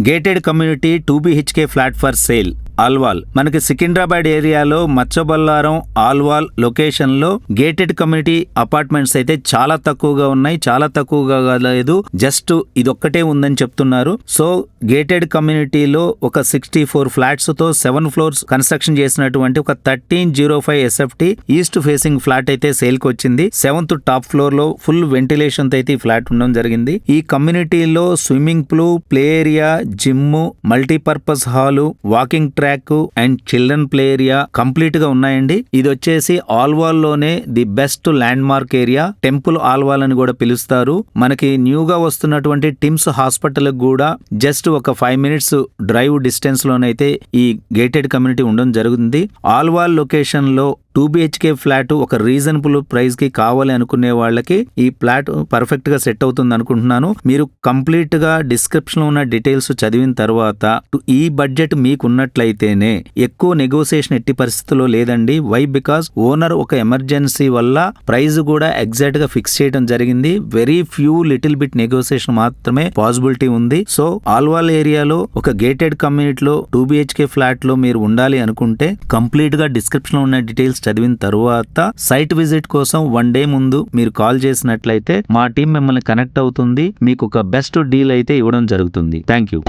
Gated community 2 BHK flat for sale Alwal. మనకి సికింద్రాబాద్ ఏరియాలో Machabollaram Alwal location లో గేటెడ్ కమ్యూనిటీ అపార్ట్మెంట్స్ అయితే చాలా తక్కువగా ఉన్నాయి. చాలా తక్కువగా లేదు, జస్ట్ ఇదొక్కటే ఉందని చెప్తున్నారు. సో గేటెడ్ కమ్యూనిటీలో ఒక 64 ఫ్లాట్స్ తో 7 ఫ్లోర్స్ కన్స్ట్రక్షన్ చేసినటువంటి ఒక 1305 SFT ఈస్ట్ ఫేసింగ్ ఫ్లాట్ అయితే సేల్ కి వచ్చింది. 7th టాప్ ఫ్లోర్ లో ఫుల్ వెంటిలేషన్ తో అయితే ఈ ఫ్లాట్ ఉండడం జరిగింది. ఈ కమ్యూనిటీలో swimming pool, play area, gym, multipurpose hall, walking track and children play area complete గా ఉన్నాయండి. ఇది వచ్చేసి ఆల్వాల్ లోనే the best land mark area. Temple Alwal అని కూడా పిలుస్తారు. మనకి న్యూగా వస్తున్నటువంటి టిమ్స్ హాస్పిటల్ కూడా జస్ట్ ఒక 5 minutes డ్రైవ్ డిస్టెన్స్ లోనైతే ఈ గేటెడ్ కమ్యూనిటీ ఉండడం జరుగుతుంది. ఆల్వాల్ లొకేషన్ లో 2 BHK ఫ్లాట్ ఒక రీజనబుల్ ప్రైస్ కి కావాలి అనుకునే వాళ్ళకి ఈ ఫ్లాట్ పర్ఫెక్ట్ గా సెట్ అవుతుంది అనుకుంటున్నాను. మీరు కంప్లీట్ గా డిస్క్రిప్షన్ లో ఉన్న డీటెయిల్స్ చదివిన తర్వాత ఈ బడ్జెట్ మీకు ఉన్నట్లయితేనే ఎక్కువ నెగోసియేషన్ ఎట్టి పరిస్థితుల్లో లేదండి. వై? బికాస్ ఓనర్ ఒక ఎమర్జెన్సీ వల్ల ప్రైస్ కూడా ఎగ్జాక్ట్ గా ఫిక్స్ చేయడం జరిగింది. Very few little bit negotiation మాత్రమే పాసిబిలిటీ ఉంది. సో ఆల్వాల్ ఏరియాలో ఒక గేటెడ్ కమ్యూనిటీలో 2 BHK ఫ్లాట్ లో మీరు ఉండాలి అనుకుంటే కంప్లీట్ గా డిస్క్రిప్షన్ లో ఉన్న డీటెయిల్స్ చదివిన తర్వాత సైట్ విజిట్ కోసం 1 day ముందు మీరు కాల్ చేసినట్లయితే మా టీం మిమ్మల్ని కనెక్ట్ అవుతుంది. మీకు ఒక బెస్ట్ డీల్ అయితే ఇవ్వడం జరుగుతుంది. Thank you.